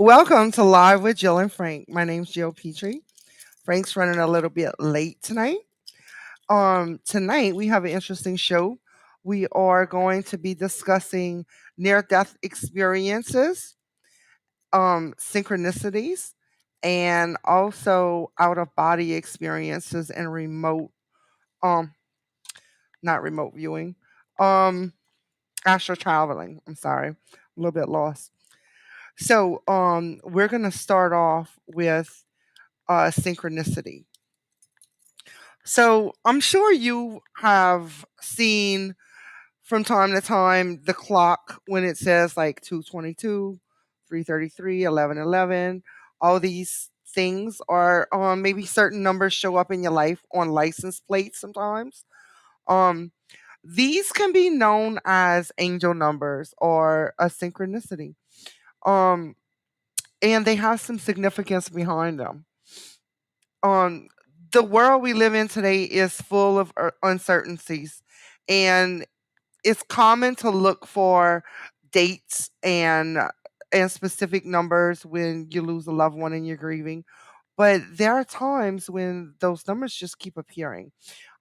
Welcome to Live with Jill and Frank. My name's Jill Petrie. Frank's running a little bit late tonight. Tonight we have an interesting show. We are going to be discussing near-death experiences, synchronicities, and also out-of-body experiences and um, not remote viewing, um, astral traveling. I'm sorry, a little bit lost. So, we're gonna start off with synchronicity. So I'm sure you have seen from time to time the clock when it says like 2:22, 3:33, 11:11. All these things are maybe certain numbers show up in your life on license plates sometimes. Um, these can be known as angel numbers or a synchronicity. Um, and they have some significance behind them. um the world we live in today is full of uncertainties, and it's common to look for dates and specific numbers when you lose a loved one and you're grieving, but there are times when those numbers just keep appearing.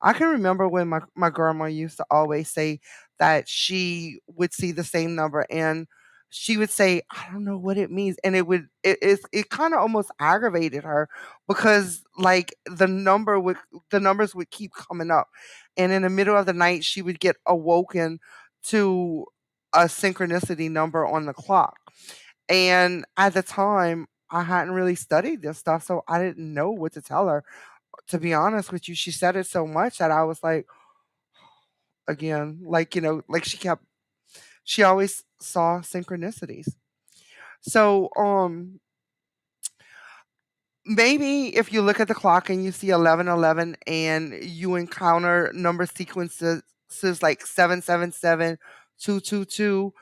I can remember when my grandma used to always say that she would see the same number and she would say, I don't know what it means. And it kind of almost aggravated her because like the numbers would keep coming up. And in the middle of the night she would get awoken to a synchronicity number on the clock. And at the time, I hadn't really studied this stuff, so I didn't know what to tell her. To be honest with you, she said it so much that I was like, again, like, like she always saw synchronicities. So, maybe if you look at the clock and you see 11:11 and you encounter number sequences like 777, 222,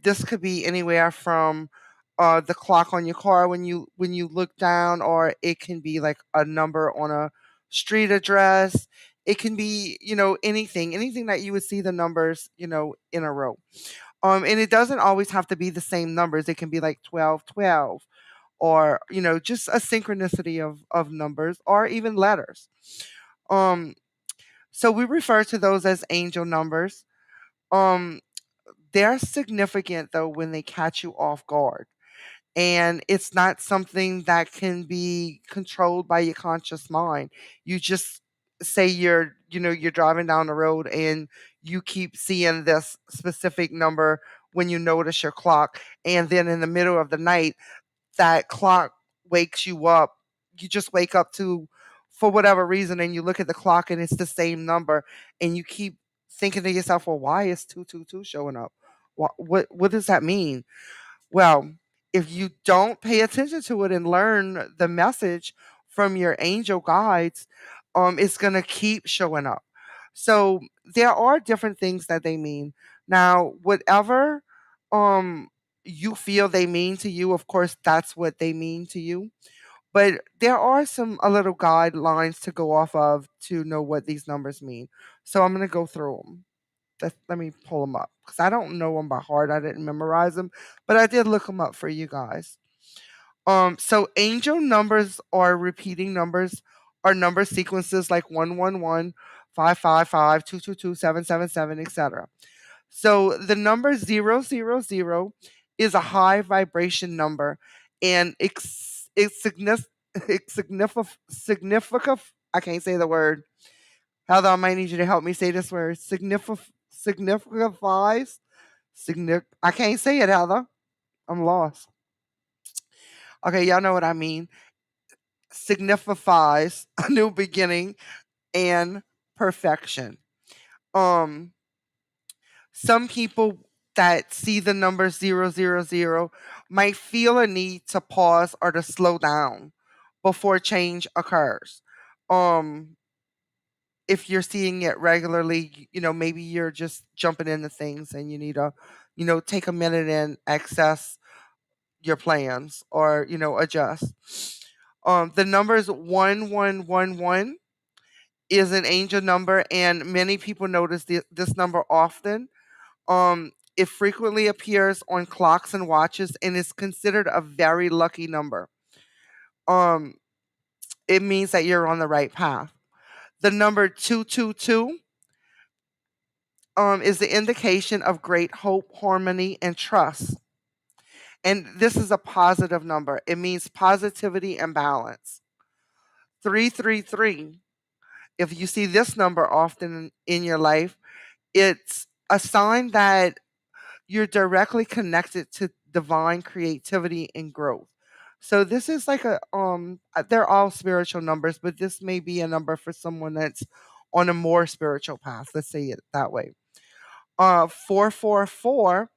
this could be anywhere from the clock on your car when you look down, or it can be like a number on a street address. It can be, anything that you would see the numbers, in a row. And it doesn't always have to be the same numbers. It can be like 1212, or just a synchronicity of numbers or even letters. um so we refer to those as angel numbers. um they're significant though when they catch you off guard, and it's not something that can be controlled by your conscious mind. You just say you're driving down the road and you keep seeing this specific number when you notice your clock, and then in the middle of the night that clock wakes you up. You just wake up to, for whatever reason, and you look at the clock and it's the same number, and you keep thinking to yourself, "Well, why is 222 showing up? What does that mean?" Well, if you don't pay attention to it and learn the message from your angel guides, it's gonna keep showing up. So there are different things that they mean. Now, whatever um you feel they mean to you, of course, that's what they mean to you. But there are some a little guidelines to go off of to know what these numbers mean. So I'm gonna go through them. Let me pull them up because I don't know them by heart. I didn't memorize them, but I did look them up for you guys. So angel numbers or repeating numbers are number sequences like 111, 555, 222, 777, etc. So the number 000 is a high vibration number, and it's significant. I can't say the word. Heather, I might need you to help me say this word. Signifies. I can't say it, Heather. I'm lost. Okay, y'all know what I mean. Signifies a new beginning and perfection. Um, some people that see the number 000 might feel a need to pause or to slow down before change occurs. Um, if you're seeing it regularly, maybe you're just jumping into things and you need to, take a minute and access your plans or, adjust. The numbers 1111 is an angel number, and many people notice this number often. It frequently appears on clocks and watches and is considered a very lucky number. Um, it means that you're on the right path. The number 222 is the indication of great hope, harmony, and trust. And this is a positive number. It means positivity and balance. 333, if you see this number often in your life, it's a sign that you're directly connected to divine creativity and growth. So this is like they're all spiritual numbers, but this may be a number for someone that's on a more spiritual path. Let's say it that way. 444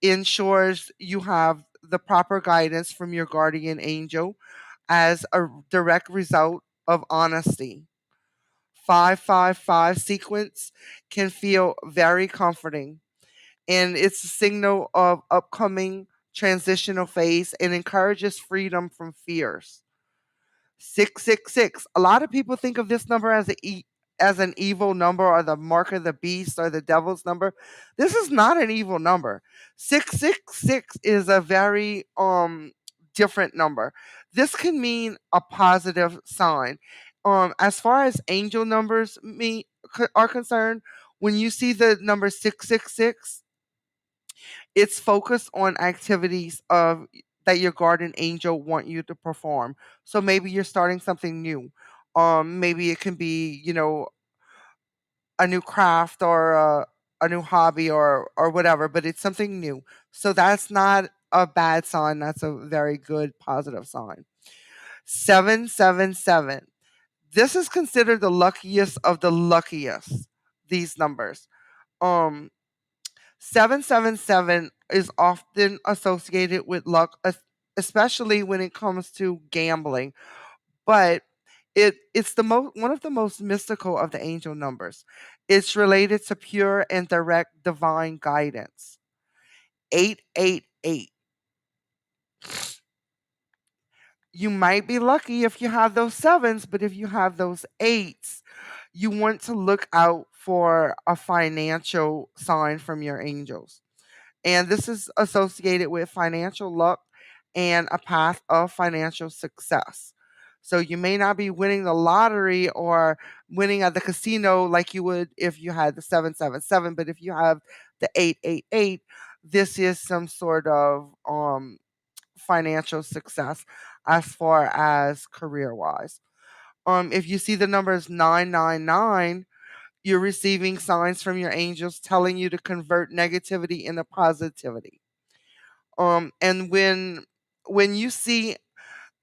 ensures you have the proper guidance from your guardian angel as a direct result of honesty. 555 sequence can feel very comforting, and it's a signal of upcoming transitional phase and encourages freedom from fears. 666. A lot of people think of this number as as an evil number or the mark of the beast or the devil's number. This is not an evil number. 666 is a very different number. This can mean a positive sign. As far as angel numbers are concerned, when you see the number 666, it's focused on activities of that your guardian angel want you to perform. So maybe you're starting something new. Maybe it can be, a new craft or a new hobby or whatever, but it's something new. So that's not a bad sign. That's a very good positive sign. 777. This is considered the luckiest of the luckiest. These numbers. Um 777 is often associated with luck, especially when it comes to gambling, but it's the most one of the most mystical of the angel numbers. It's related to pure and direct divine guidance. 888. You might be lucky if you have those sevens, but if you have those eights, you want to look out for a financial sign from your angels. And this is associated with financial luck and a path of financial success. So you may not be winning the lottery or winning at the casino like you would if you had the 777, but if you have the 888, this is some sort of financial success as far as career wise. If you see the numbers 999, you're receiving signs from your angels telling you to convert negativity into positivity. And when you see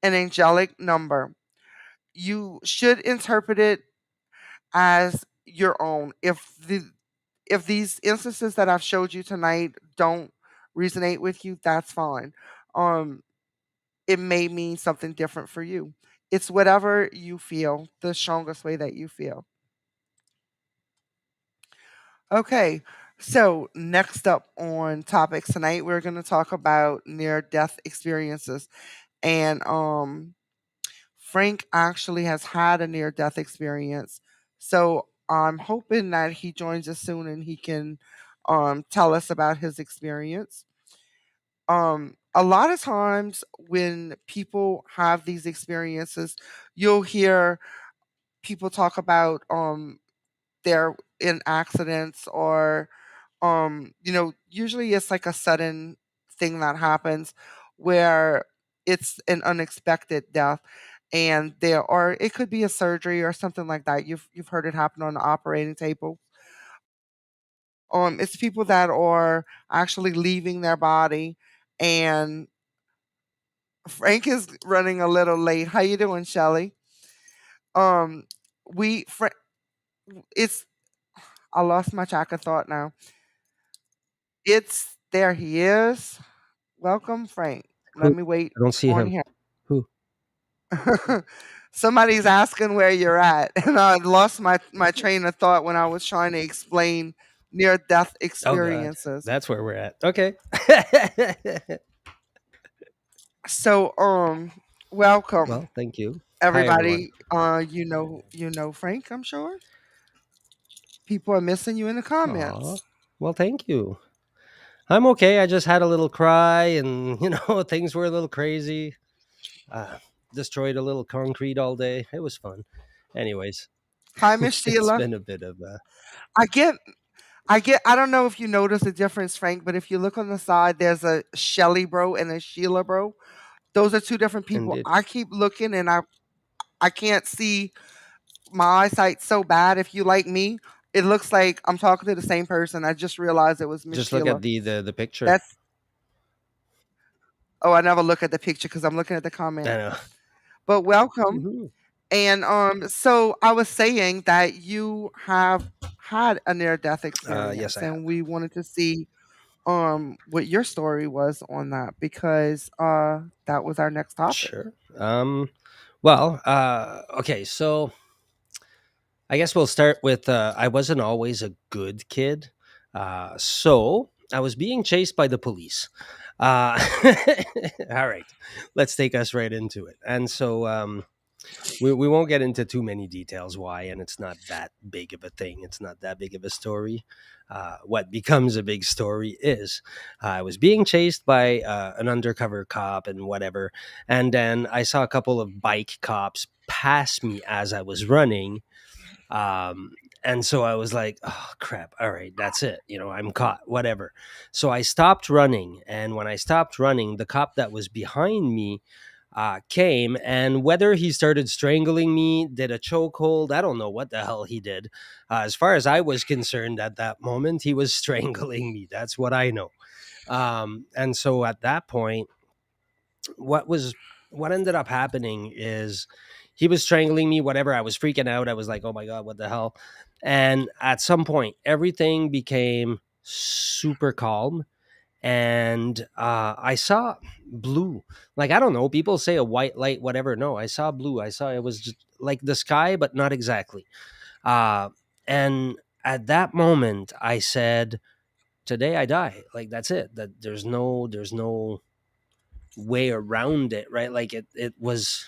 an angelic number, you should interpret it as your own. If these instances that I've showed you tonight don't resonate with you, that's fine. Um, it may mean something different for you. It's whatever you feel, the strongest way that you feel. Okay, so next up on topics tonight, we're going to talk about near death experiences. And Frank actually has had a near death experience. So I'm hoping that he joins us soon and he can tell us about his experience. A lot of times when people have these experiences, you'll hear people talk about they're in accidents or usually it's like a sudden thing that happens where it's an unexpected death, and there or it could be a surgery or something like that. You've heard it happen on the operating table. It's people that are actually leaving their body, and Frank is running a little late. How you doing, Shelly? Um, we it's I lost my track of thought now. It's there he is. Welcome, Frank. Let Who? me wait I don't see on him. him. Who? Somebody's asking where you're at, and I lost my train of thought when I was trying to explain near death Oh God, experiences. that's where we're at. Okay. So, welcome Well, thank you. Hi, everyone. everybody. You know Frank. I'm sure people are missing you in the Aw. comments. Well, thank you. I'm okay. I just had a little cry, and things were a little crazy. Uh, Destroyed a little concrete all day. It was fun. Anyways, Hi, Miss it's Sheila. been a bit of a I get I don't know if you notice the difference, Frank, but if you look on the side, there's a Shelly bro and a Sheila bro. Those are two different people. indeed. I keep looking and I can't see. My eyesight's so bad. If you like me, it looks like I'm talking to the same person. I just realized it was Miss Just look Sheila. at the picture. That's Oh, I never look at the picture because I'm looking at the I comment. know. But welcome. Hmm. And so I was saying that you have had a near death Yes, experience, I have. and we wanted to see what your story was on that because that was our next topic. Sure. Well, okay. So I guess we'll start with I wasn't always a good kid. So I was being chased by the police. Uh, all right, let's take us right into it. And so we won't get into too many details why, and it's not that big of a thing. It's not that big of a story. What becomes a big story is I was being chased by an undercover cop and whatever. And then I saw a couple of bike cops pass me as I was running, um, and so I was like, oh crap, all right, that's it, I'm caught, whatever. So I stopped running, and when I stopped running, the cop that was behind me came, and whether he started strangling me, did a chokehold, I don't know what the hell he did. As far as I was concerned at that moment, he was strangling me. That's what I know. And so at that point, what was what ended up happening is he was strangling me, whatever. I was freaking out. I was like, oh my god, what the hell. And at some point everything became super calm, and I saw blue. Like, I don't know, people say a white light, whatever. No, I saw blue. I saw it was just like the sky, but not exactly. And at that moment I said, today I die. Like, that's it. That there's no way around it, right? Like, it was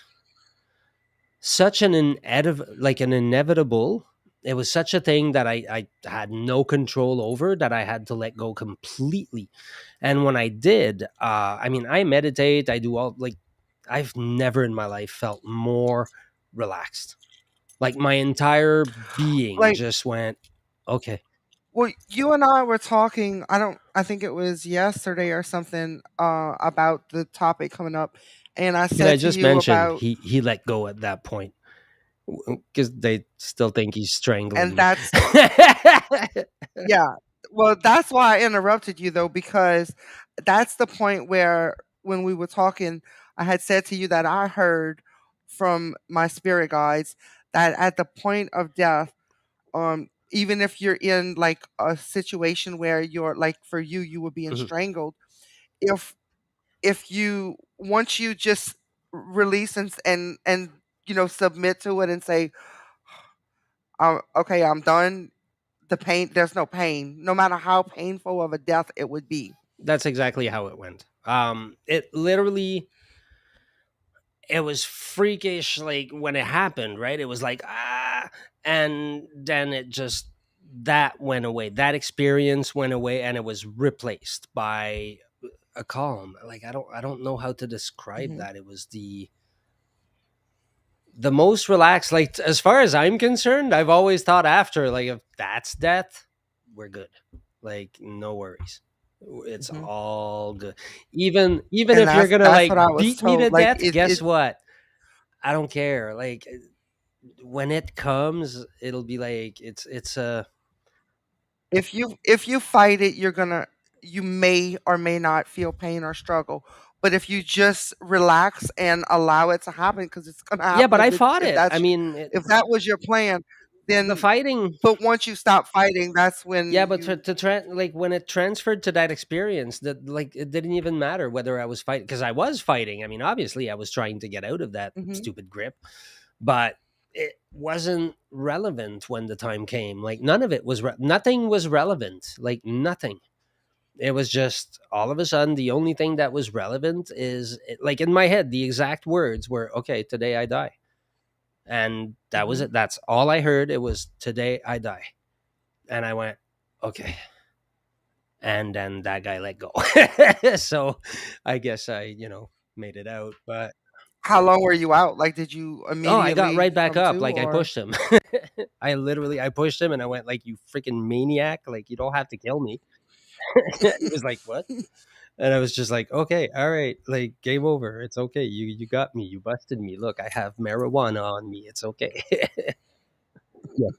such an inevitable. It was such a thing that I had no control over, that I had to let go completely. And when I did, I mean, I meditate, I do all, like, I've never in my life felt more relaxed. Like, my entire being Like, just went, okay. well, you and I were talking. I think it was yesterday or something about the topic coming up, and I Can I said to just you mention about, he let go at that point, because they still think he's strangling and me. that's yeah. Well, that's why I interrupted you though, because that's the point where when we were talking, I had said to you that I heard from my spirit guides that at the point of death, even if you're in like a situation where you're like for you, you were being Mhm. strangled, if you once you just release and submit to it and say, okay, I'm done. There's no pain, no matter how painful of a death it would be. That's exactly how it went. It literally, it was freakish. Like, when it happened, right? It was like, and then it just, that went away. That experience went away, and it was replaced by a calm. Like, I don't know how to describe Hmm. that. It was the most relaxed. Like, as far as I'm concerned, I've always thought, after, like, if that's death, we're good. Like, no worries. It's Hmm. all good. Even And if you're gonna, that's what I like, was beat me to told. Like death, it guess what? I don't care. Like, when it comes, it'll be like, it's a if you fight it, you may or may not feel pain or struggle. But if you just relax and allow it to happen, because it's gonna yeah. happen But I fought it. I mean, if that was your plan, the then fighting. but once you stop fighting, that's when Yeah, but you. like, when it transferred to that experience, that, like, it didn't even matter whether I was fighting, because I was fighting. I mean, obviously I was trying to get out of that Mhm, stupid grip, but it wasn't relevant when the time came. Like, none of it was nothing was relevant. Like, nothing. It was just, all of a sudden, the only thing that was relevant is, like, in my head, the exact words were, okay, today I die. And that was mhm. it. That's all I heard. It was, today I die. And I went, okay. and then that guy let go. So I guess I, made it out. But How long were you out? Like, did you oh, I got immediately right back come up. to, Like I or? pushed him. I pushed him and I went like, "You freaking maniac! Like you don't have to kill me." He was like, "What?" And I was just like, "Okay, all right, like game over. It's okay. You got me. You busted me. Look, I have marijuana on me. It's okay." Yeah,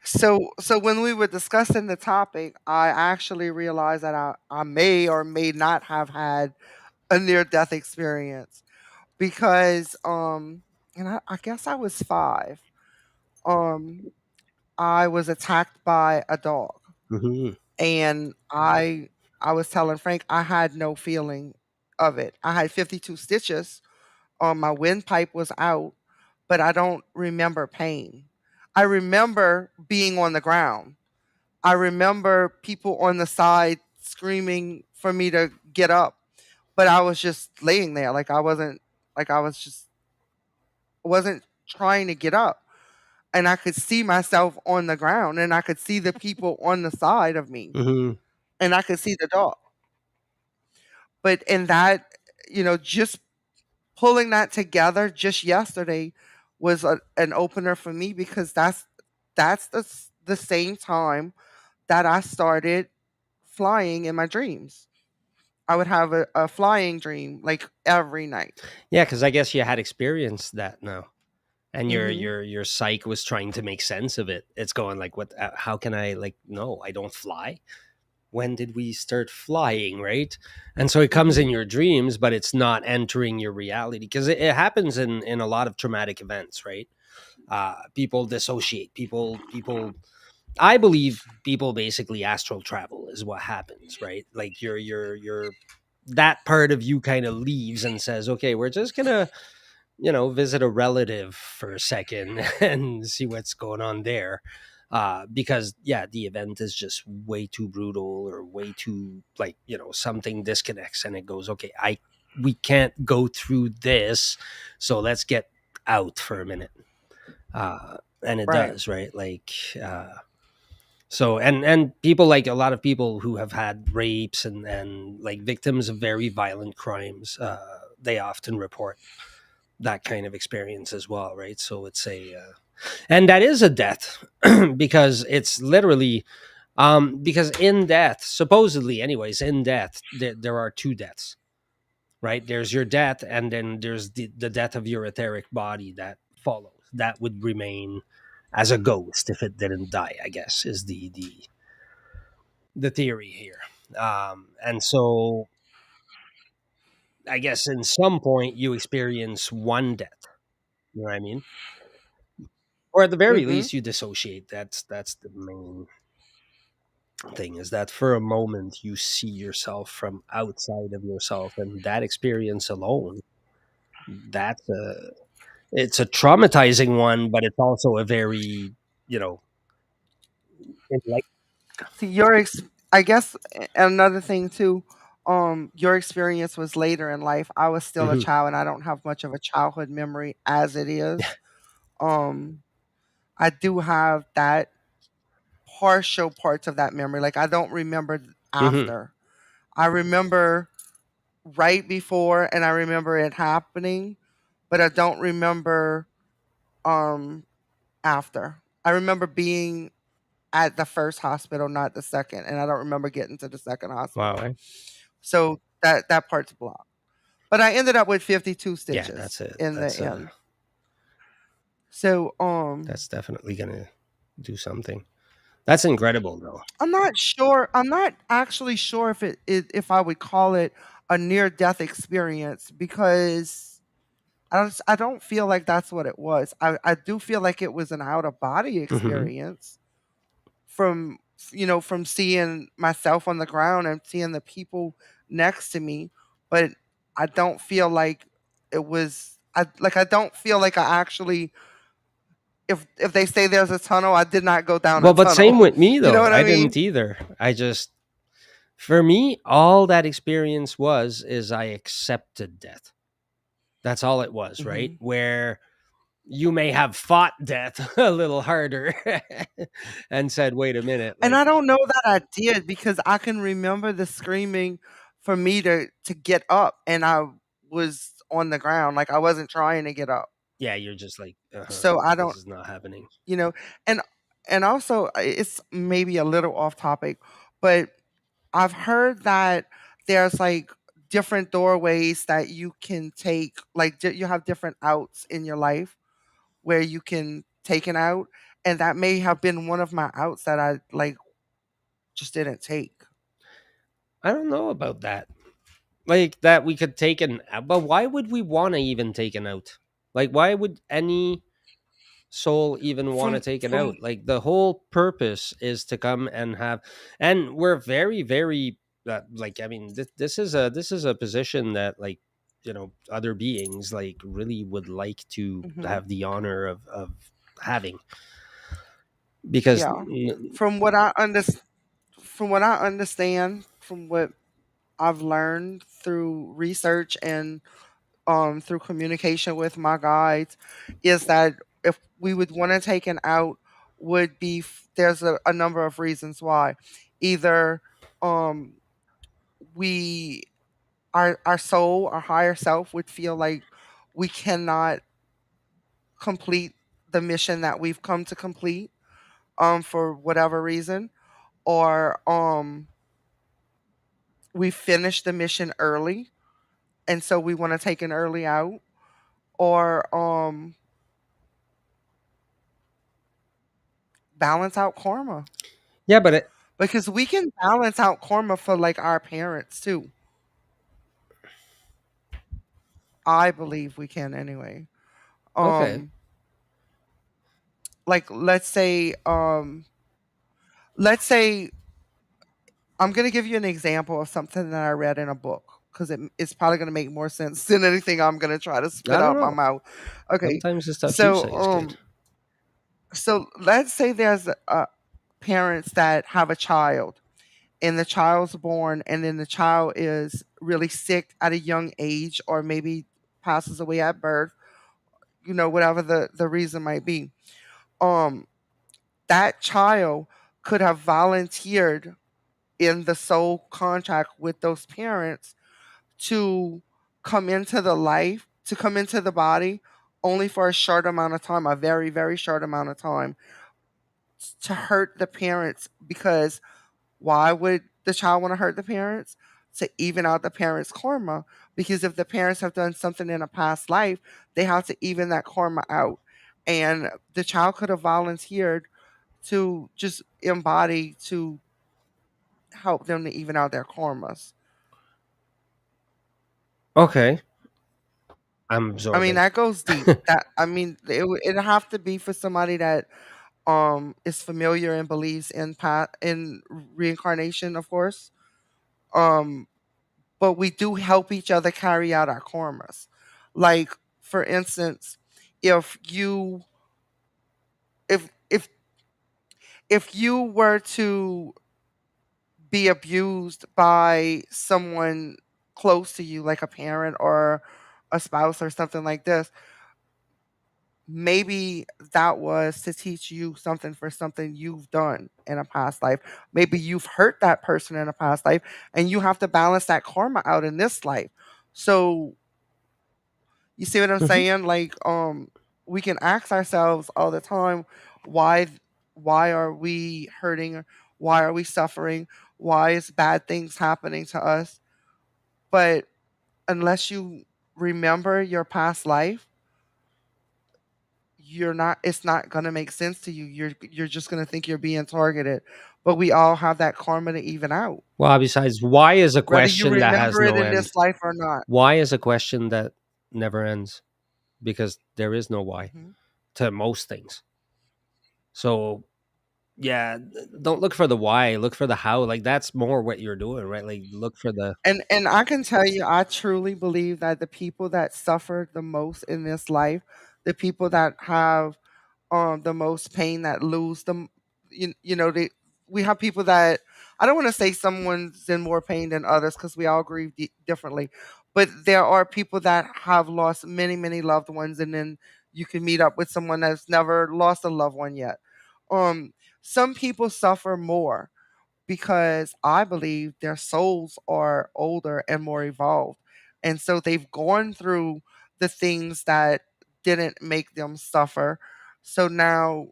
So when we were discussing the topic, I actually realized that I may or may not have had a near death experience because and I guess I was 5. Um I was attacked by a dog, hmm and I was telling Frank I had no feeling of it. I had 52 stitches. My windpipe was out, but I don't remember pain. I remember being on the ground. I remember people on the side screaming for me to get up, but I was just laying there like I was just wasn't trying to get up. And I could see myself on the ground, and I could see the people on the side of me, hmm and I could see the dog. But in that, just pulling that together just yesterday was an opener for me because that's the same time that I started flying in my dreams. I would have a flying dream like every night. Yeah, because I guess you had experienced that now, and your Mhm. your your psyche was trying to make sense of it. It's going like, "What? How can I like? No, I don't fly. When did we start flying?" Right? And so it comes in Mhm. your dreams, but it's not entering your reality because it happens in a lot of traumatic events, right? People dissociate. People. I believe people basically astral travel is what happens, right? Like your that part of you kind of leaves and says, "Okay, we're just gonna." Visit a relative for a second and see what's going on there. Because yeah, the event is just way too brutal or way too like, something disconnects and it goes, okay, we can't go through this. So let's get out for a minute. And it Right. does, right? Like, so and people like a lot of people who have had rapes and like victims of very violent crimes, they often report that kind of experience as well, right? So it's and that is a death because it's literally, because in death, supposedly, anyways, in death, there are two deaths, right? There's your death, and then there's the death of your etheric body that follows. That would remain as a ghost if it didn't die, I guess, is the theory here. And so I guess in some point you experience one death. You know what I mean? Or at the very Mhm. least you dissociate. That's the main thing, is that for a moment you see yourself from outside of yourself, and that experience alone, that's a it's a traumatizing one, but it's also a very, you know like See, I guess another thing too, your experience was later in life. I was still a hmm child, and I don't have much of a childhood memory as it is. Um, I do have that partial parts of that memory. Like I don't remember hmm after. I remember right before, and I remember it happening, but I don't remember um after. I remember being at the first hospital, not the second, and I don't remember getting to the second wow, hospital. eh? So that part's blocked. But I ended up with 52 Yeah, that's stitches it. in the end. So That's definitely gonna do something. That's incredible though. I'm not actually sure if I would call it a near death experience because I don't feel like that's what it was. I do feel like it was an out of body hmm experience from from seeing myself on the ground and seeing the people next to me, but I don't feel like it was I don't feel like I actually if they say there's a tunnel, I did not go down a Well, but same tunnel. with me You know though. what I I mean? didn't either. I just For me, all that experience was is I accepted death. That's all it was, right? Mhm. Where you may have fought death a little harder and said, "Wait a minute, And like, I don't know that I did because I can remember the screaming for me to get up, and I was on the ground, like, I wasn't trying to get up. yeah, you're just like, So I this don't, is not happening." you know, and also it's maybe a little off topic, but I've heard that there's, like, different doorways that you can take, like, you have different outs in your life where you can take an out, and that may have been one of my outs that I, like, just didn't take. I don't know about that. Like that we could take an but why would we want to even take an out? Like why would any soul even want to take it From out? Like the whole purpose is to come and have, and we're very very like, I mean, this is a position that, like, other beings like really would like to Mhm. have the honor of having, because Yeah. From what I from what I understand, from what I've learned through research and through communication with my guides, is that if we would want to take an out, would be there's a number of reasons why. Either um we our soul, our higher self would feel like we cannot complete the mission that we've come to complete for whatever reason, or we finished the mission early and so we want to take an early out, or balance out karma, yeah, but because we can balance out karma for like our parents too. I believe we can anyway. okay. um like let's say I'm going to give you an example of something that I read in a book, because it's probably going to make more sense than anything I'm going to try to spit I don't out my know. mouth. Okay. Sometimes the stuff you So say is good. let's say there's parents that have a child, and the child's born, and then the child is really sick at a young age, or maybe passes away at birth, whatever the reason might be. um that child could have volunteered in the soul contract with those parents to come into the body only for a short amount of time, a very very short amount of time, to hurt the parents. Because why would the child want to hurt the parents? To even out the parents' karma. Because if the parents have done something in a past life, they have to even that karma out. And the child could have volunteered to just embody to help them to even out their karmas. Okay, I'm I mean, absorbing. that goes deep. That I mean, it'd have to be for somebody that is familiar and believes in reincarnation, of course. Um but we do help each other carry out our karmas. Like, for instance, if you if if you were to be abused by someone close to you, like a parent or a spouse or something like this, maybe that was to teach you something for something you've done in a past life. Maybe you've hurt that person in a past life, and you have to balance that karma out in this life. So, you see what I'm Mhm. saying? Like, we can ask ourselves all the time, why why are we hurting? Why are we suffering? Why is bad things happening to us? But unless you remember your past life, it's not gonna make sense to you. You're just gonna think you're being targeted. But we all have that karma to even out, Well, besides, why is a whether you question that has remember it no in end? this life or not. Why is a question that never ends? Because there is no why Mhm. to most things. So yeah, don't look for the why, look for the how. Like that's more what you're doing, right? Like look for the. And I can tell you, I truly believe that the people that suffer the most in this life, the people that have the most pain, that lose them, they we have people that, I don't want to say someone's in more pain than others, because we all grieve differently, but there are people that have lost many many loved ones, and then you can meet up with someone that's never lost a loved one yet. Um, some people suffer more because I believe their souls are older and more evolved. And so they've gone through the things that didn't make them suffer. So now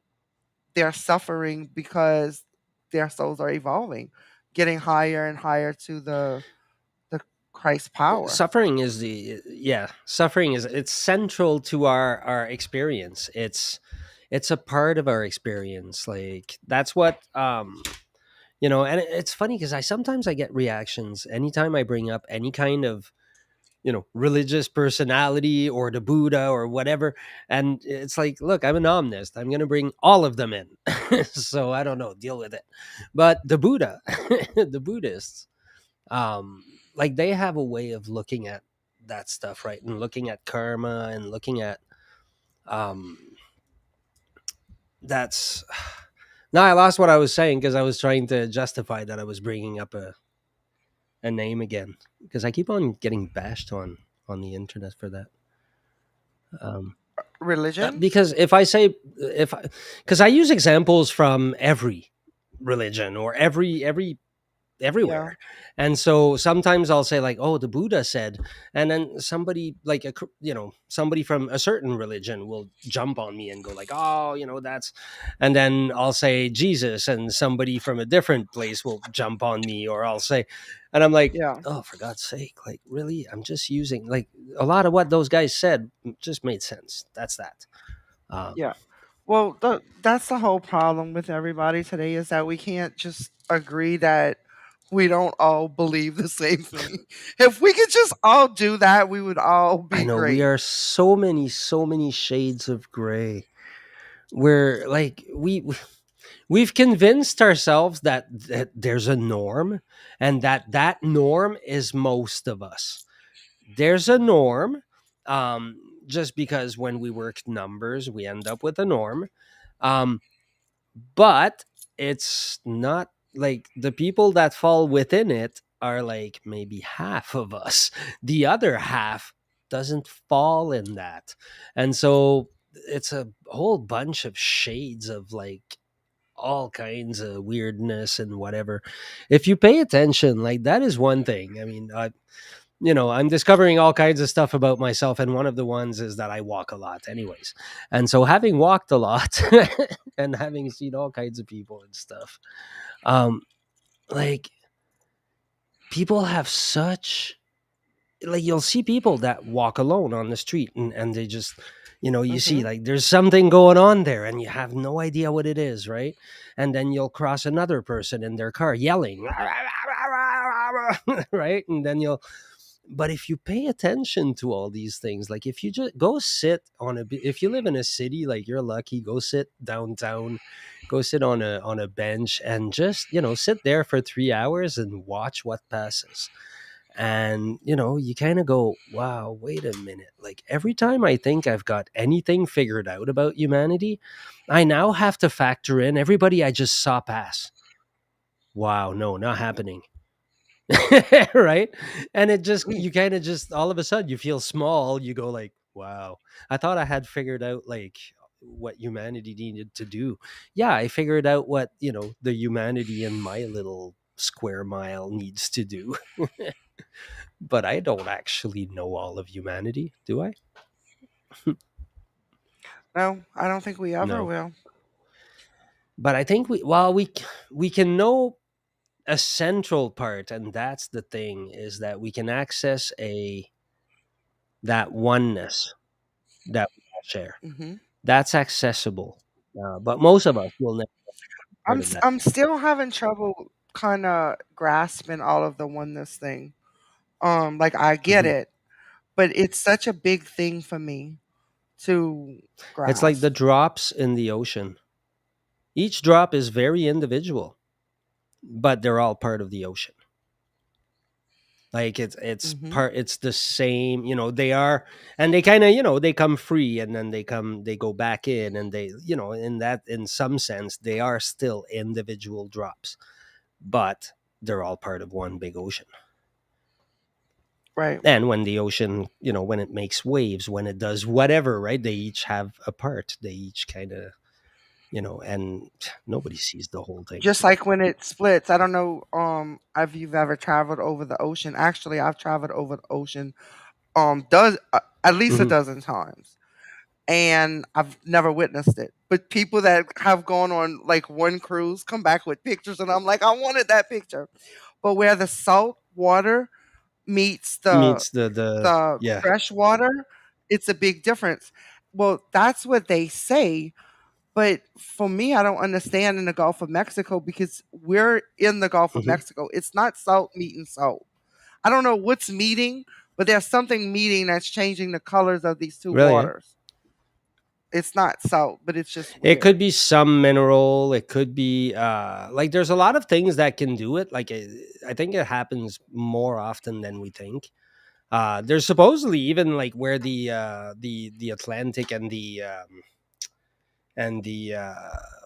they're suffering because their souls are evolving, getting higher and higher to the Christ power. Suffering is the yeah suffering is it's central to our experience. It's a part of our experience. Like that's what and it's funny because I get reactions anytime I bring up any kind of religious personality or the Buddha or whatever. And it's like, look, I'm an omnist, I'm going to bring all of them in. So I don't know, deal with it. But the Buddha, the Buddhists, like they have a way of looking at that stuff, right? And looking at karma and looking at um that's now I lost what I was saying because I was trying to justify that I was bringing up a name again because I keep on getting bashed on the internet for that. um Religion? because if I say if I because I use examples from every religion or every Yeah, everywhere. And so sometimes I'll say like, oh, the Buddha said, and then somebody like somebody from a certain religion will jump on me and go like, oh, that's, and then I'll say Jesus, and somebody from a different place will jump on me, or I'll say, and I'm like, yeah, oh, for God's sake, like really, I'm just using like a lot of what those guys said just made sense. That's that. yeah. Well, that's the whole problem with everybody today is that we can't just agree that we don't all believe the same thing. If we could just all do that, we would all I be know we great. are so many shades of gray. We're like we've convinced ourselves that there's a norm, and that norm is most of us. There's a norm, just because when we work numbers we end up with a norm. um, but it's not like the people that fall within it are like maybe half of us. The other half doesn't fall in that. And so it's a whole bunch of shades of like all kinds of weirdness and whatever. If you pay attention, like that is one thing. I mean, I'm discovering all kinds of stuff about myself, and one of the ones is that I walk a lot, anyways. And so, having walked a lot and having seen all kinds of people and stuff, um, like people have such like you'll see people that walk alone on the street, and they just you see Hmm. like there's something going on there and you have no idea what it is, right? And then you'll cross another person in their car yelling right? And then you'll but if you pay attention to all these things, like if you just go sit on if you live in a city, like you're lucky, go sit downtown, go sit on a bench and just sit there for 3 hours and watch what passes. And you kind of go, wow, wait a minute, like every time I think I've got anything figured out about humanity, I now have to factor in everybody I just saw pass. Wow, no, not happening. Right? And it just you kind of just all of a sudden you feel small. You go like, wow, I thought I had figured out like what humanity needed to do. Yeah, I figured out what the humanity in my little square mile needs to do. But I don't actually know all of humanity, do I? No, I don't think we ever No. will. But I think we can know a central part, and that's the thing, is that we can access a that oneness that we all share. Hmm. That's accessible. But most of us will never get part of that. I'm still having trouble kind of grasping all of the oneness thing. Like I get Mhm. it, but it's such a big thing for me to It's like the grasp. drops in the ocean. Each drop is very individual, but they're all part of the ocean. Like Hmm. it's the same, they are, and they kind of, they come free and then they go back in, and they, in that, in some sense, they are still individual drops, but they're all part of one big ocean. Right. And when the ocean, when it makes waves, when it does whatever, right? They each have a part. They each kind of, and nobody sees the whole thing. Just like when it splits. I don't know if you've ever traveled over the ocean. Actually, I've traveled over the ocean does at least a Hmm. dozen times. And I've never witnessed it. But people that have gone on like one cruise come back with pictures and I'm like, I wanted that picture. But where the salt water meets Meets the the yeah. fresh water, it's a big difference. Well, that's what they say, but for me, I don't understand in the Gulf of Mexico because we're in the Gulf of Hmm. Mexico. It's not salt meeting salt. I don't know what's meeting, but there's something meeting that's changing the colors of these two Really, yeah. waters. It's not salt, but it's just It weird. could be some mineral. It could be like there's a lot of things that can do it. Like I think it happens more often than we think. There's supposedly even like where the Atlantic and the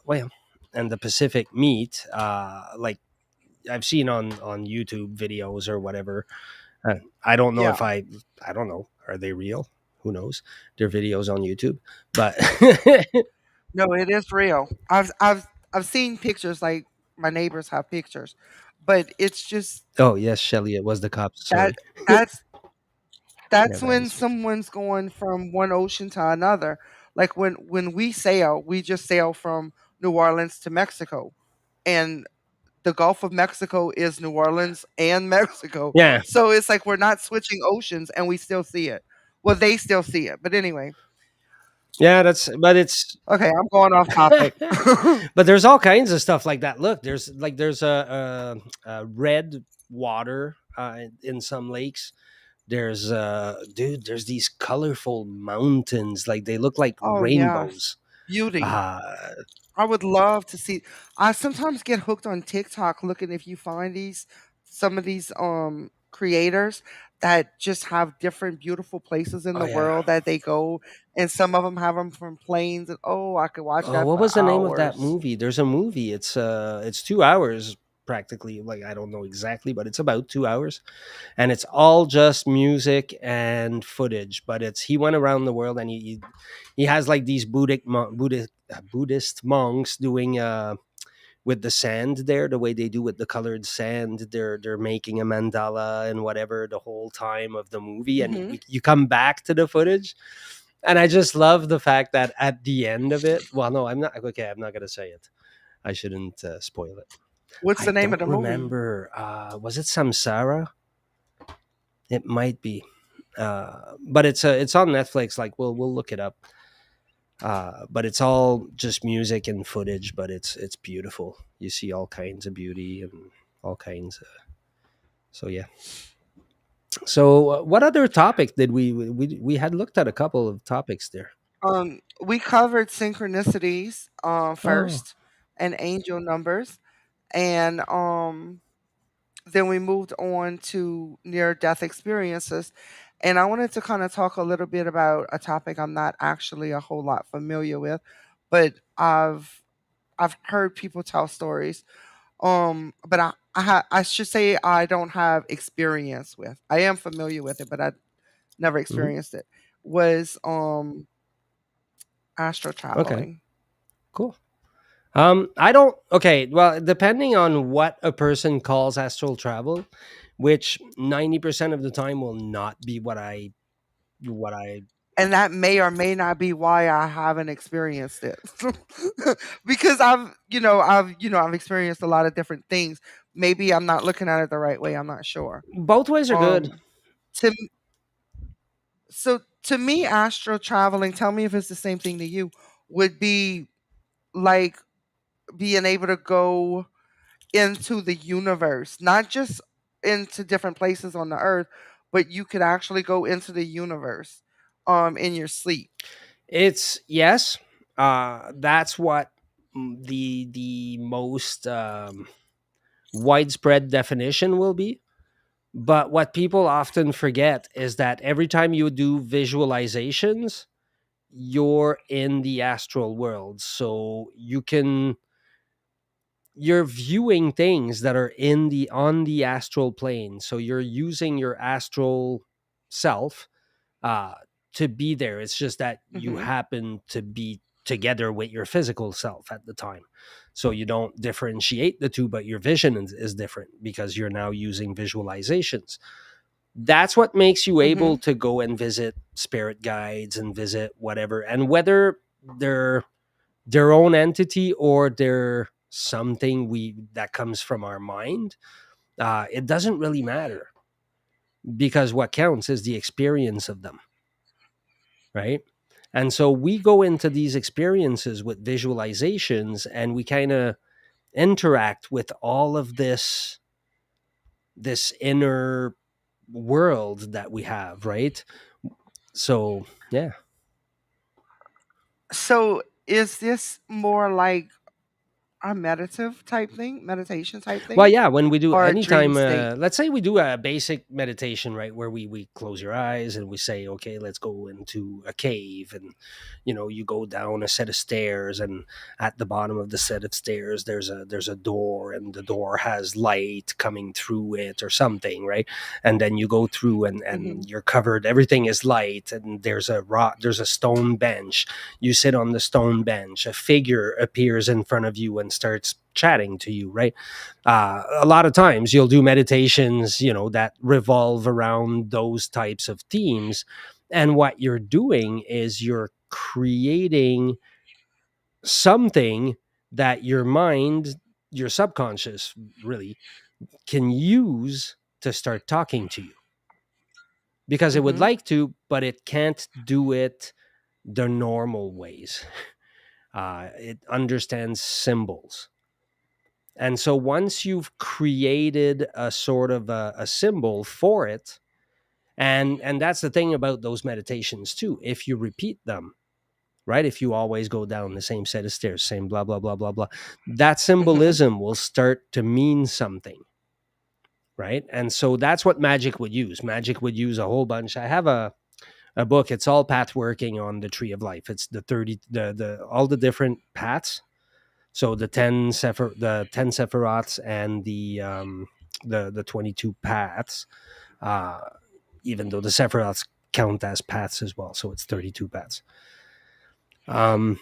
well and the Pacific meet. Like I've seen on YouTube videos or whatever. I don't know Yeah. if I don't know. Are they real? Who knows? They're videos on YouTube, but No, it is real. I've seen pictures like my neighbors have pictures, but it's just oh yes, Shelly, it was the cops. that Sorry. that's Yeah, that's that when is. someone's going from one ocean to another. Like when we sail, we just sail from New Orleans to Mexico, and the Gulf of Mexico is New Orleans and Mexico. Yeah, So it's like we're not switching oceans and we still see it. Well, they still see it. But anyway, yeah. But it's. okay, I'm going off topic. But there's all kinds of stuff like that. Look, there's a red water in some lakes. There's dude, there's these colorful mountains, like they look like Oh yes. rainbows. Beauty. Uh I would love to see. I sometimes get hooked on TikTok looking if you find these some of these creators that just have different beautiful places in oh the yeah. world that they go, and some of them have them from planes, and oh, I could watch Oh, that what for was the name of that hours. movie? There's a movie. It's 2 hours practically. Like I don't know exactly, but it's about 2 hours, and it's all just music and footage. But it's he went around the world and he has like these Buddhist monks doing with the sand there, the way they do with the colored sand. They're making a mandala and whatever the whole time of the movie, and Hmm. you come back to the footage, and I just love the fact that at the end of it, well, no, I'm not okay. I'm not gonna say it. I shouldn't spoil it. What's the I name of don't the movie? remember. Was it Samsara? It might be. But it's on Netflix. Like we'll look it up. But it's all just music and footage, but it's beautiful. You see all kinds of beauty and all kinds of, so yeah. So what other topic did we had looked at a couple of topics there. We covered synchronicities Oh. first and angel numbers, and then we moved on to near death experiences. And I wanted to kind of talk a little bit about a topic I'm not actually a whole lot familiar with, but I've heard people tell stories. But I should say I don't have experience with. I am familiar with it, but I never Mhm. experienced it. Was astral Okay, traveling. cool. I don't. Okay, well, depending on what a person calls astral travel, which 90% of the time will not be what I. And that may or may not be why I haven't experienced it. Because I've experienced a lot of different things. Maybe I'm not looking at it the right way, I'm not sure. Both ways are good. Um to so to me astral traveling, tell me if it's the same thing to you, would be like being able to go into the universe, not just into different places on the earth, but you could actually go into the universe in your sleep. It's yes. That's what the most widespread definition will be. But what people often forget is that every time you do visualizations, you're in the astral world. So you can you're viewing things that are in the on the astral plane. So you're using your astral self uh to be there. It's just that you Mhm. happen to be together with your physical self at the time. So you don't differentiate the two, but your vision is different because you're now using visualizations. That's what makes you able Mhm. to go and visit spirit guides and visit whatever. And whether they're their own entity or they're something we that comes from our mind, it doesn't really matter, because what counts is the experience of them, right? And so we go into these experiences with visualizations, and we kind of interact with all of this inner world that we have, right? So yeah. So is this more like a meditative type thing, meditation type Well, thing, yeah, when we do or a dream anytime, state? let's say we do a basic meditation, right, where we close your eyes and we say, okay, let's go into a cave, and you go down a set of stairs, and at the bottom of the set of stairs, there's a door, and the door has light coming through it or something, right? And then you go through, and Mhm. you're covered, everything is light, and there's a stone bench. You sit on the stone bench, a figure appears in front of you and starts chatting to you, right? A lot of times you'll do meditations, that revolve around those types of themes. And what you're doing is you're creating something that your mind, your subconscious really can use to start talking to you, because it would Mhm. like to, but it can't do it the normal ways. It understands symbols. And so once you've created a sort of a symbol for it, and that's the thing about those meditations too. If you repeat them, right? If you always go down the same set of stairs, same blah blah blah blah blah, that Mhm. symbolism will start to mean something, right? And so that's what magic would use. Magic would use a whole bunch. I have a book. It's all path working on the tree of life. It's the 30 the all the different paths. So the 10 sephiroths and the 22 paths, uh, even though the sephiroths count as paths as well. So it's 32 paths. Um,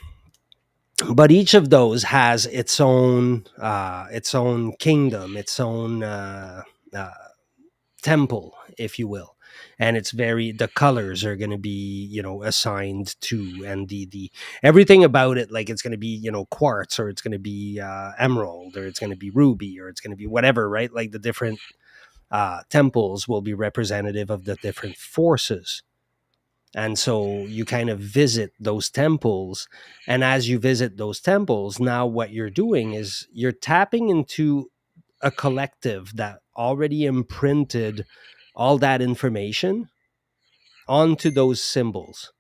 but each of those has its own kingdom, its own uh, temple, if you will. And it's very the colors are going to be assigned to, and the everything about it, like it's going to be quartz, or it's going to be emerald, or it's going to be ruby, or it's going to be whatever, right? Like the different temples will be representative of the different forces. And so you kind of visit those temples, and as you visit those temples, now what you're doing is you're tapping into a collective that already imprinted all that information onto those symbols.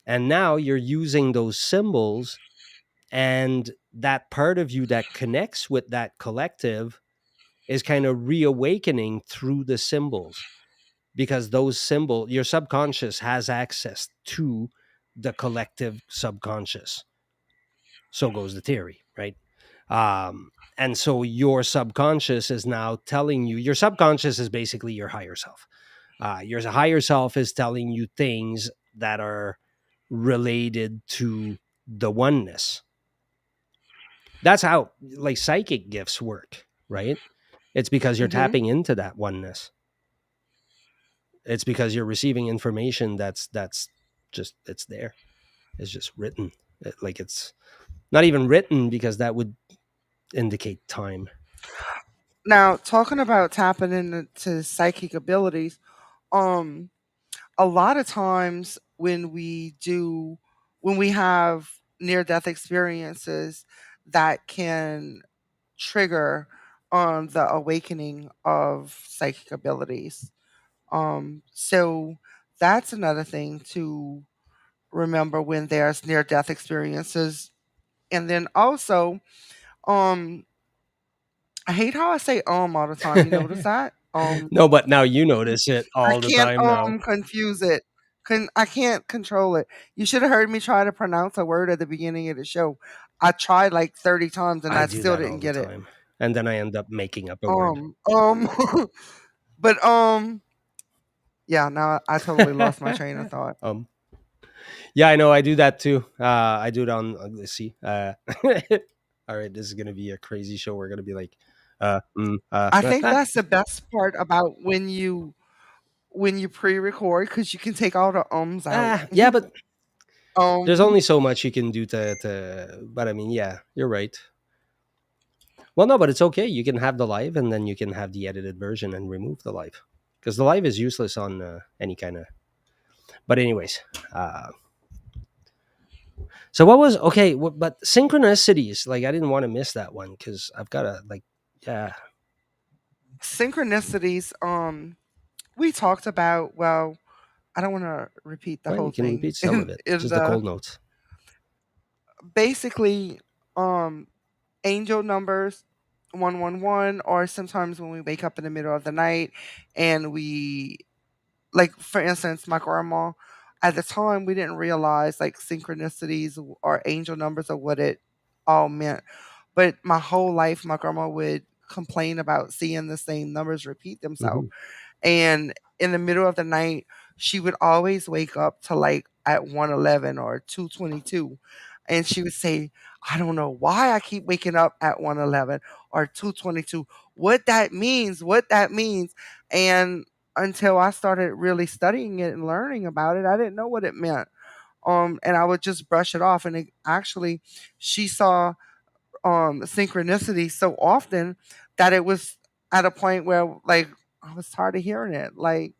And now you're using those symbols, and that part of you that connects with that collective is kind of reawakening through the symbols, because those symbol your subconscious has access to the collective subconscious. So goes the theory, right? And so your subconscious is now telling you, your subconscious is basically your higher self. Your higher self is telling you things that are related to the oneness. That's how like psychic gifts work, right? It's because you're Mhm. tapping into that oneness. It's because you're receiving information that's just it's there. It's just written. Like it's not even written, because that would indicate time. Now, talking about tapping into psychic abilities, um, a lot of times when we have near death experiences, that can trigger the awakening of psychic abilities. So that's another thing to remember when there's near death experiences. And then also, um, I hate how I say all the time. You notice that? No, but now you notice it I all the can't time now. confuse it. I can't control it. You should have heard me try to pronounce a word at the beginning of the show. I tried like 30 times and I I do still that all didn't the get it. time, and then I end up making up a word. Um, um, but yeah. Now I totally lost my train of thought. um, yeah, I know. I do that too. I do it on. Let's see. All right, this is gonna be a crazy show. We're gonna be like, I think that's the best part about when you pre-record because you can take all the ums out. yeah, but there's um, only so much you can do to. But I mean, yeah, you're right. Well, no, but it's okay. You can have the live, and then you can have the edited version and remove the live, because the live is useless on any kind of. But anyways, uh, so what was okay? But synchronicities, like I didn't want to miss that one because I've got to like, yeah. Synchronicities. We talked about. Well, I don't want to repeat the Well, whole you can thing. repeat some of it, In just the the cold notes. basically, um, angel numbers 111, or sometimes when we wake up in the middle of the night and we, like, for instance, my grandma, at the time we didn't realize like synchronicities or angel numbers or what it all meant. But my whole life my grandma would complain about seeing the same numbers repeat themselves. Hmm. And in the middle of the night, she would always wake up to like at 111 or 222. And she would say, I don't know why I keep waking up at 111 or 222. What that means. And until I started really studying it and learning about it, I didn't know what it meant. And I would just brush it off. And it, actually, she saw synchronicity so often that it was at a point where like I was tired of hearing it. Like,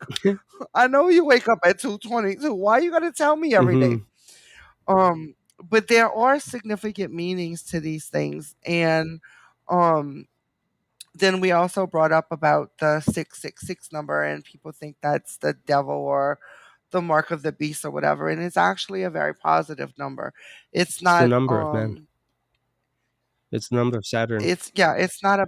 I know you wake up at 222. Why are you gonna tell me every day? Hmm. Um, but there are significant meanings to these things. And um then we also brought up about the 666 number, and people think that's the devil or the mark of the beast or whatever. And it's actually a very positive number. It's It's the not number of man. It's the number of Saturn. It's yeah, it's not a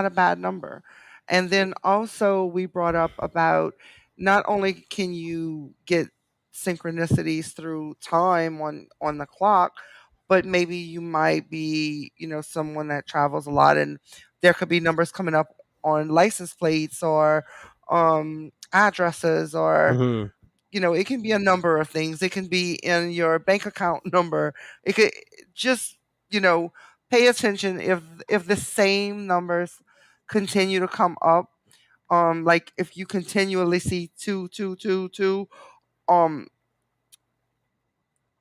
bad number. And then also we brought up about not only can you get synchronicities through time on the clock, but maybe you might be, someone that travels a lot and there could be numbers coming up on license plates or addresses or Hmm. it can be a number of things. It can be in your bank account number. It could just, you know, pay attention if the same numbers continue to come up. Like if you continually see 2222, um,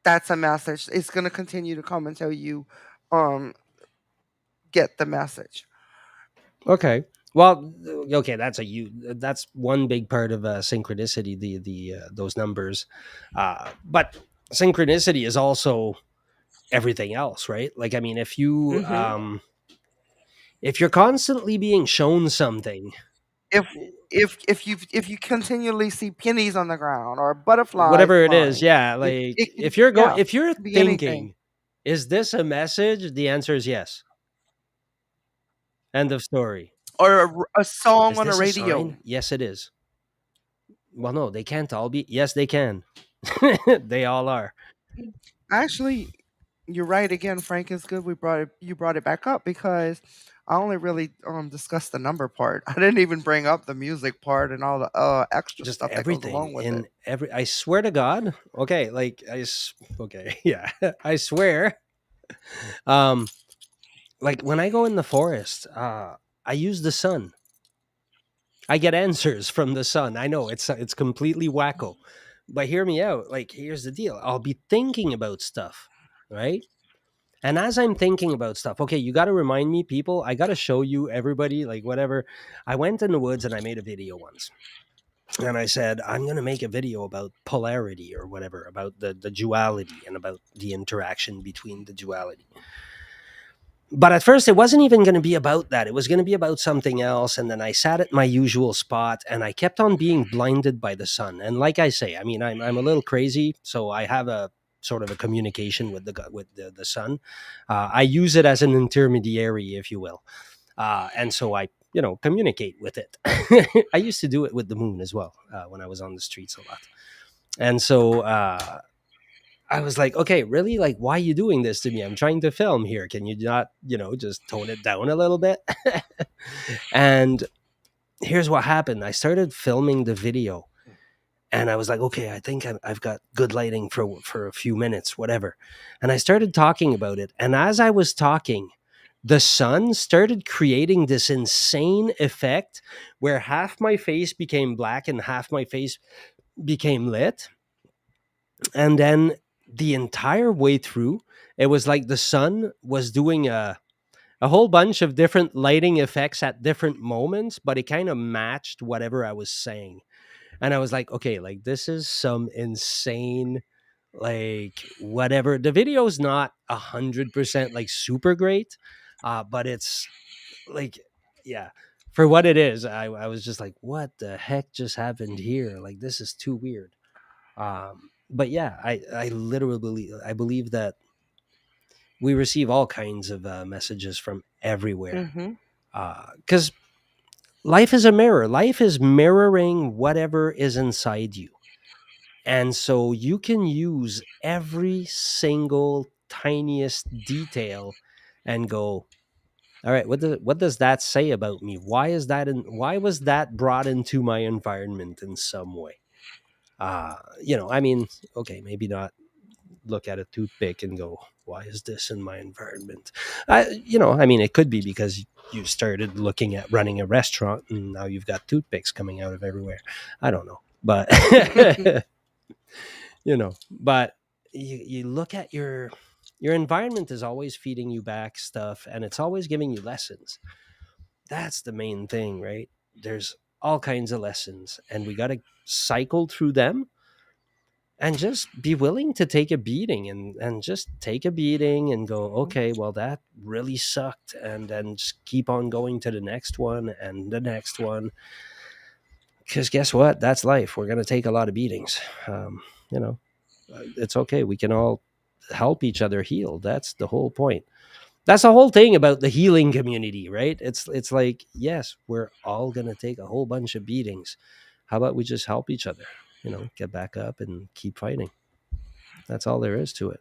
that's a message. It's gonna continue to come until you um get the message. Okay. Well, okay, that's one big part of synchronicity. The those numbers, but synchronicity is also everything else, right? Like, I mean, Hmm. if you're constantly being shown something, If if you continually see pennies on the ground or butterflies whatever it is, flying, yeah, it like can if you're it can be anything. thinking, is this a message? The answer is yes. End of story. Or a song Is on a this a radio. sign? Yes, it is. Well, no, they can't all be. Yes, they can. They all are. Actually, you're right again, Frank. Is good. You brought it back up because I only really discussed the number part. I didn't even bring up the music part and all the extra Just stuff that goes everything along with it. in every. I swear to God. Okay, like okay, yeah, I swear. Um, like when I go in the forest, I use the sun. I get answers from the sun. I know it's completely wacko, but hear me out. Like, here's the deal. I'll be thinking about stuff, right? And as I'm thinking about stuff, okay, you got to remind me, people. I got to show you, everybody, like whatever. I went in the woods and I made a video once, and I said I'm going to make a video about polarity or whatever, about the duality and about the interaction between the duality. But at first, it wasn't even going to be about that. It was going to be about something else. And then I sat at my usual spot and I kept on being blinded by the sun. And like I say, I mean, I'm a little crazy. So I have a sort of a communication with the sun. I use it as an intermediary, if you will. And so I, communicate with it. I used to do it with the moon as well when I was on the streets a lot. And so I was like, okay, really? Like, why are you doing this to me? I'm trying to film here. Can you not, just tone it down a little bit? And here's what happened. I started filming the video, and I was like, okay, I think I've got good lighting for a few minutes, whatever. And I started talking about it. And as I was talking, the sun started creating this insane effect where half my face became black and half my face became lit. And then the entire way through, it was like the sun was doing a whole bunch of different lighting effects at different moments, but it kind of matched whatever I was saying. And I was like, okay, like this is some insane, like whatever. The video is not 100% like super great, but it's like, yeah, for what it is. I was just like, what the heck just happened here? Like this is too weird. But yeah, I literally believe that we receive all kinds of messages from everywhere, Mhm. because life is a mirror. Life is mirroring whatever is inside you. And so you can use every single tiniest detail and go, all right, what does that say about me? Why was that brought into my environment in some way? I mean, okay, maybe not look at a toothpick and go, why is this in my environment? I mean, it could be because you started looking at running a restaurant and now you've got toothpicks coming out of everywhere. I don't know. But but you look at your environment is always feeding you back stuff, and it's always giving you lessons. That's the main thing, right? There's all kinds of lessons, and we got to cycle through them and just be willing to take a beating, and just take a beating and go, okay, well, that really sucked, and then just keep on going to the next one and the next one, because guess what, that's life. We're going to take a lot of beatings. You know it's okay. We can all help each other heal. That's the whole point. That's the whole thing about the healing community, right? It's like, yes, we're all going to take a whole bunch of beatings. How about we just help each other, get back up and keep fighting. That's all there is to it.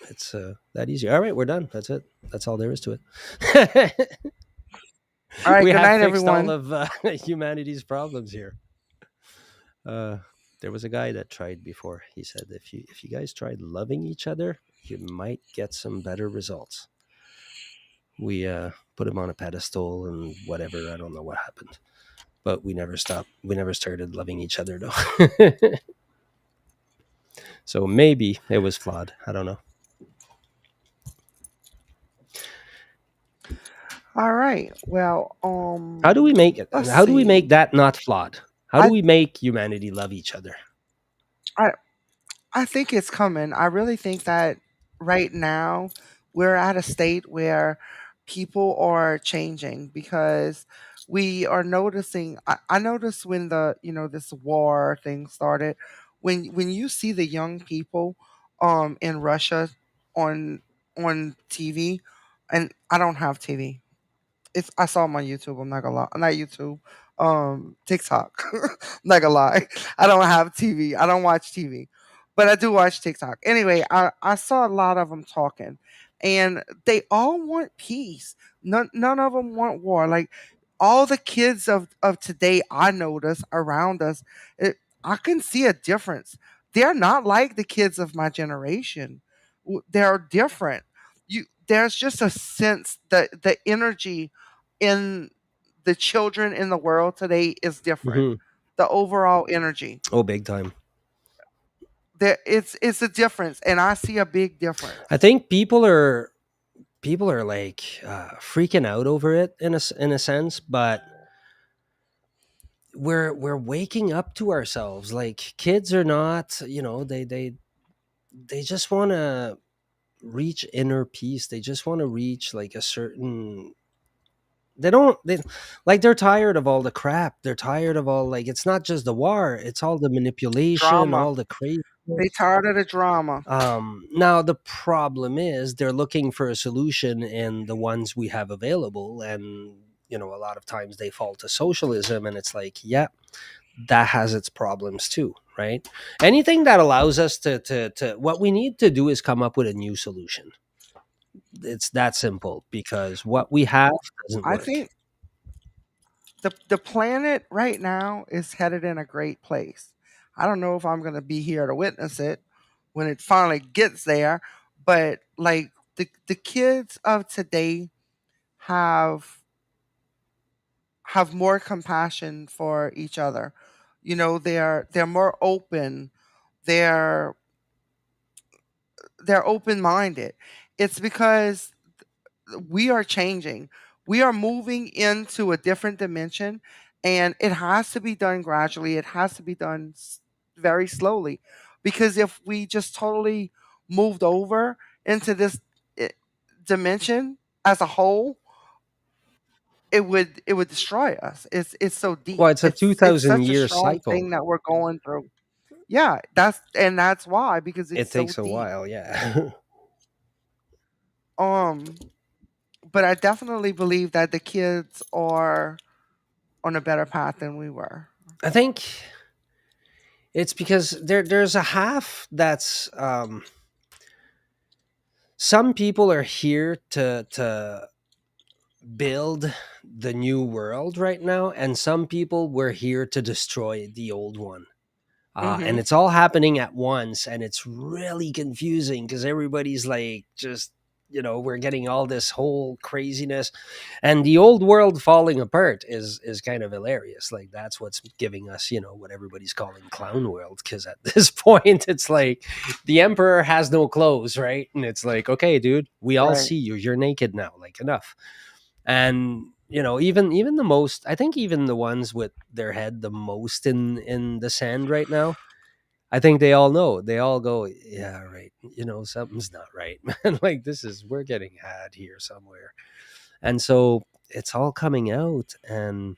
It's that easy. All right, we're done. That's it. That's all there is to it. All right. We Good have night, fixed all everyone. of humanity's problems here. Uh, there was a guy that tried before. He said, if you guys tried loving each other, you might get some better results. We put him on a pedestal and whatever. I don't know what happened, but we never stopped. We never started loving each other though. So maybe it was flawed. I don't know. All right. Well, How do we make it? let's How do we make see. that not flawed? How do I we make humanity love each other? I I think it's coming. I really think that right now we're at a state where people are changing because we are noticing. I noticed when this war thing started, when you see the young people in Russia on TV, and I don't have TV. It's I saw them on YouTube. I'm not gonna lie. Not YouTube. TikTok. Not gonna lie. I don't have TV. I don't watch TV, but I do watch TikTok. Anyway, I saw a lot of them talking, and they all want peace. None of them want war. Like all the kids of today, I notice around us, I can see a difference. They're not like the kids of my generation. They're different. There's just a sense that the energy in the children in the world today is different. Hmm. The overall energy. Oh, big time. It's a difference, and I see a big I difference. think people are like freaking out over it in a sense, but we're waking up to ourselves. Like kids are not, they just want to reach inner peace. They just want to reach like a certain, they like, they're tired of all the crap. They're tired of all, like, it's not just the war, it's all the manipulation, Drama. all the They craziness. tired of the drama. Now the problem is they're looking for a solution in the ones we have available, and a lot of times they fall to socialism, and it's like, yeah, that has its problems too. right? Anything that allows us to what we need to do is come up with a new solution. It's that simple because what we have doesn't I work. think the planet right now is headed in a great place. I don't know if I'm going to be here to witness it when it finally gets there, but like the kids of today have more compassion for each other. You know, they're more open. They're they're open-minded. It's because we are changing. We are moving into a different dimension, and it has to be done gradually. It has to be done very slowly, because if we just totally moved over into this eh, dimension as a whole, it would destroy us. It's so deep. Well, it's a It's 2,000 such a year strong cycle. thing that we're going through. Yeah, that's why, because it's It so takes a deep. while, yeah. Um, but I definitely believe that the kids are on a better path than we were. I think it's because there's a half that's some people are here to build the new world right now, and some people were here to destroy the old one. And Mhm. it's all happening at once, and it's really confusing because everybody's like, just, we're getting all this whole craziness, and the old world falling apart is kind of hilarious. Like, that's what's giving us, what everybody's calling clown world, because at this point it's like the emperor has no clothes, right? And it's like, okay, dude, we all Right. see you're naked now, like, enough. And even the most, I think, even the ones with their head the most in the sand right now, I think they all know. They all go, yeah, right. Something's not right, man. Like, we're getting had here somewhere. And so it's all coming out. And,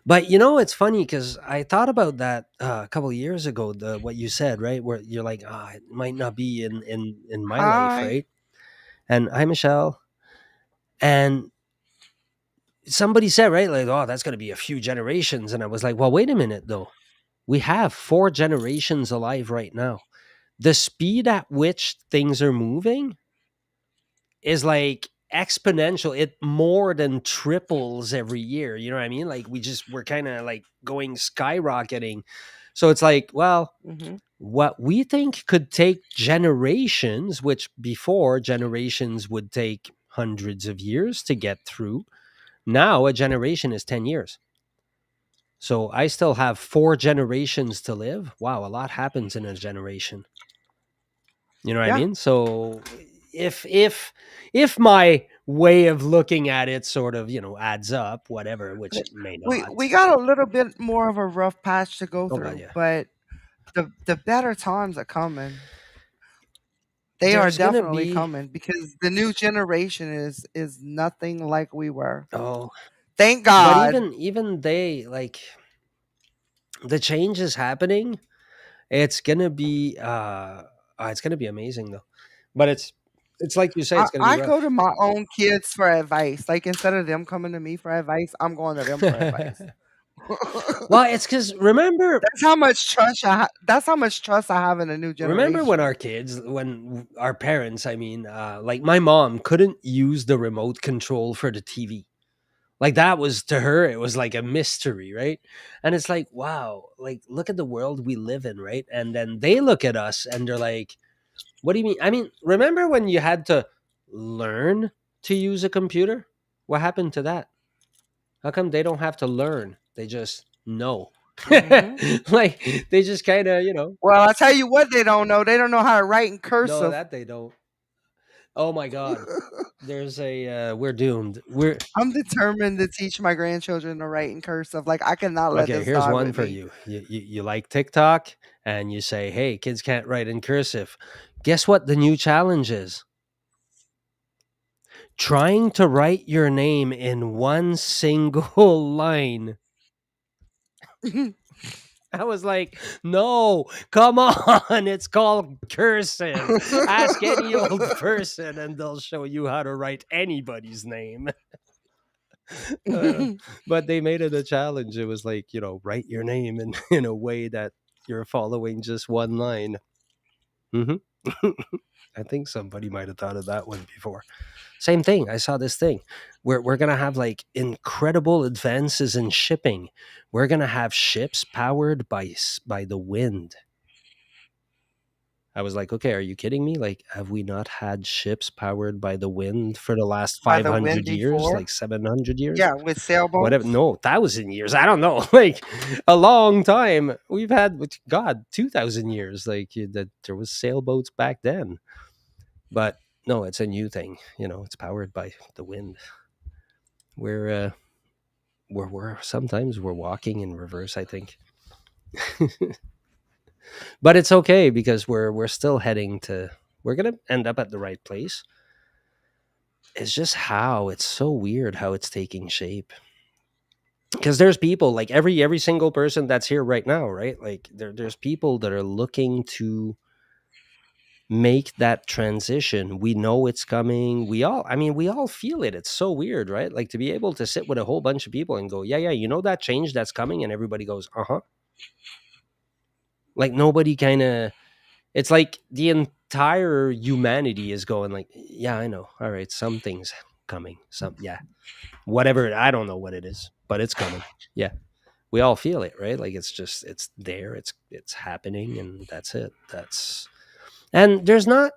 but it's funny because I thought about that a couple of years ago, what you said, right? Where you're like, it might not be in my life, Hi. right? And hi, Michelle. And somebody said, right, like, oh, that's going to be a few generations. And I was like, well, wait a minute, though. We have 4 generations alive right now. The speed at which things are moving is like exponential. It more than triples every year. You know what I mean? Like, we're kind of like going skyrocketing. So it's like, well, Mhm. what we think could take generations, which before generations would take hundreds of years to get through, now a generation is 10 years. So I still have 4 generations to live. Wow, a lot happens in a generation. You know what I Yeah. mean? So if my way of looking at it sort of, adds up, whatever, which But it may we not. got a little bit more of a rough patch to go Oh god, through, yeah. but the better times are coming. They are There's gonna definitely be coming, because the new generation is nothing like we were. oh, Thank but God. even they, like, the change is happening. It's gonna be it's gonna be amazing though. But it's like you say, I it's gonna be I go rough. to my own kids for advice. Like, instead of them coming to me for advice, I'm going to them for advice. Well, it's because That's how much trust I have in the new remember when generation. our kids, when our parents, I mean, like, my mom couldn't use the remote control for the TV. Like, that was, to her, it was like a mystery, right? And it's like, wow, like, look at the world we live in, right? And then they look at us and they're like, what do you mean? I mean, remember when you had to learn to use a computer? What happened to that? How come they don't have to learn? They just know. Mhm. Like, they just kind of, Well, I tell you what they don't know. They don't know how to write in no, cursive. that they don't. Oh my god. There's we're doomed. We're I'm determined to teach my grandchildren to write in cursive. Like, I cannot let Okay, this here's die one with for me. you. You like TikTok and you say, "Hey, kids can't write in cursive." Guess what the new challenge is? Trying to write your name in one single line. I was like, "No, come on. It's called cursive. Ask any old person and they'll show you how to write anybody's name." Uh, but they made it a challenge. It was like, write your name in, in a way that you're following just one line. Hmm. I think somebody might have thought of that one before. Same thing. I saw this thing. We're gonna have like incredible advances in shipping. We're gonna have ships powered by the wind. I was like, okay, are you kidding me? Like, have we not had ships powered by the wind for the last By the wind 500 years, before. like 700 years? Yeah, with Whatever. sailboats. No, 1,000 years. I don't know. Like a long time. We've had, God, 2,000 years. Like that, there was sailboats back then. But no, it's a new thing. It's powered by the wind. We're we're sometimes we're walking in reverse, I think. But it's okay because we're still heading to. We're gonna end up at the right place. It's just how it's so weird how it's taking shape. Because there's people like every single person that's here right now, right? Like there's people that are looking to make that transition. We know it's coming. We all feel it. It's so weird, right? Like to be able to sit with a whole bunch of people and go, yeah, yeah, that change that's coming, and everybody goes, uh-huh. Like nobody kind of, it's like the entire humanity is going like, yeah, I know. All right, something's coming. Yeah, whatever. I don't know what it is, but it's coming. Yeah, we all feel it, right? Like it's there. It's happening, and that's it. And there's not.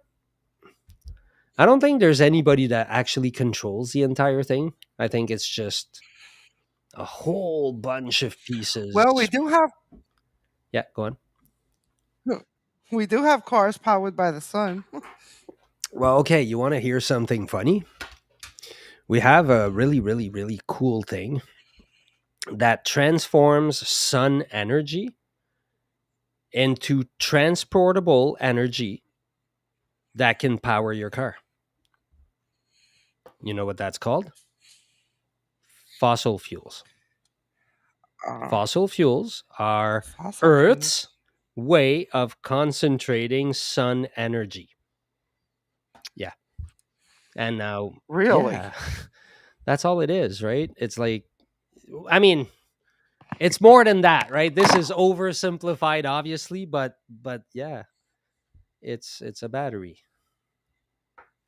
I don't think there's anybody that actually controls the entire thing. I think it's just a whole bunch of pieces. Well, we do have Yeah, go on. we do have cars powered by the sun. Well, okay, you want to hear something funny? We have a really, really, really cool thing that transforms sun energy into transportable energy that can power your car. You know what that's called? Fossil fuels. Uh, Fossil fuels are fossil Earth's fuels. way of concentrating sun energy. Yeah. And now, Really? yeah, that's all it is, right? It's like, I mean, it's more than that, right? This is oversimplified, obviously, but yeah, it's a battery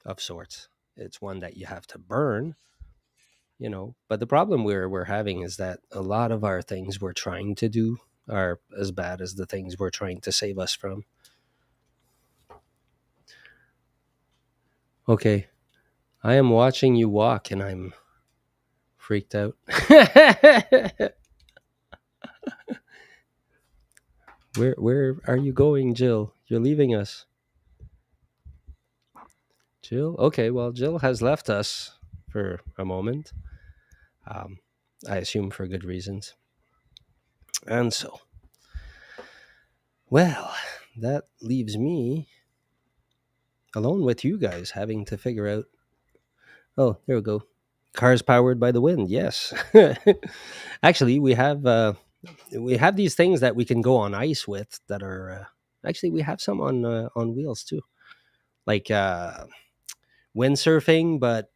of sorts. It's one that you have to burn, But the problem we're having is that a lot of our things we're trying to do are as bad as the things we're trying to save us from. Okay, I am watching you walk and I'm freaked out. Where are you going, Jill? You're leaving us. Jill? Okay, well, Jill has left us for a moment. Um, I assume for good reasons. And so, well, that leaves me alone with you guys having to figure out. Oh, there we go. Cars powered by the wind. Yes. Actually, we have these things that we can go on ice with that are actually we have some on wheels too. Like windsurfing, but